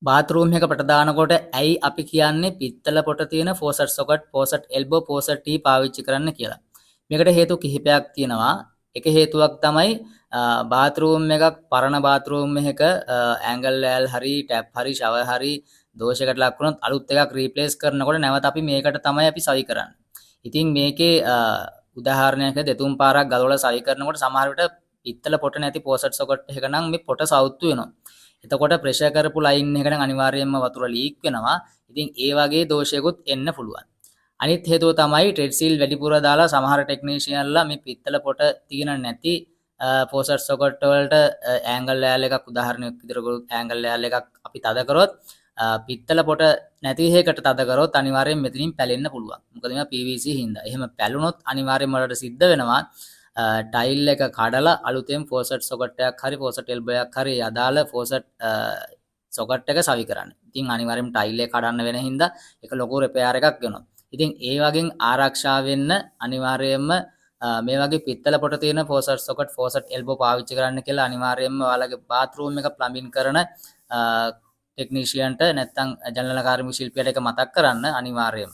Bathroom එකකට දානකොට ඇයි අපි කියන්නේ පිත්තල පොට තියෙන ෆෝසට් සොකට්, ෆෝසට් එල්බෝ, ෆෝසට් ටී පාවිච්චි කරන්න කියලා. මේකට හේතු කිහිපයක් තියෙනවා. එක හේතුවක් තමයි බාත්රූම් එකක් පරණ බාත්රූම් එකක ඇන්ගල් වෑල් හරි ටැප් හරි ෂවර් හරි දෝෂයකට ලක් වුණොත් අලුත් එකක් රීප්ලේස් කරනකොට නැවත අපි මේකට තමයි අපි සවි කරන්නේ. ඉතින් මේකේ උදාහරණයක් දෙතුන් පාරක් ගලවලා සවි කරනකොට සමහර විට පිත්තල පොට නැති ෆෝසට් සොකට් එක නම් මේ පොට සවුත්තු වෙනවා. එතකොට ප්‍රෙෂර් කරපු ලයින් එකට අනිවාර්යයෙන්ම වතුර ලීක් වෙනවා. ඉතින් ඒ වගේ දෝෂයකුත් එන්න පුළුවන්. අනිත් හේතුව තමයි ට්‍රෙඩ් සීල් වැඩිපුර දාලා සමහර ටෙක්නීෂියන්ලා මේ පිත්තල පොට තියෙන නැති ෆෝසට් සොකට් වලට ඇන්ගල් වෑල් එකක් උදාහරණයක් විදිහට ඇන්ගල් වෑල් එකක් අපි තද කරොත් පිත්තල පොට නැති එකකට තද කරොත් අනිවාර්යයෙන් මෙතනින් පැලෙන්න පුළුවන්. මොකද මේවා PVC හින්දා. එහෙම පැලුනොත් අනිවාර්යයෙන්ම වලට සිද්ධ වෙනවා ටයිල් එක කඩලා අලුතෙන් ෆෝසට් සොකට් එකක් හරි ෆෝසට් එල්බෝ එකක් හරි අදාළ ෆෝසට් සොකට් එක සවි කරන්න. ඉතින් අනිවාර්යයෙන්ම ටයිල් එක කඩන්න වෙන හින්දා ඒක ලොකු රිපෙයාර් එකක් වෙනවා. ඉතින් ඒ වගේ ආරක්ෂා වෙන්න අනිවාර්යයෙන්ම මේ වගේ පිත්තල පොට තියෙන ෆෝසට් සොකට් ෆෝසට් එල්බෝ පාවිච්චි කරන්න කියලා අනිවාර්යයෙන්ම ඔයාලගේ බාත්රූම් එක ප්ලම්බින් කරන ටෙක්නීෂියන්ට නැත්නම් ජනල කාර්මික ශිල්පියට එක මතක් කරන්න අනිවාර්යයෙන්ම.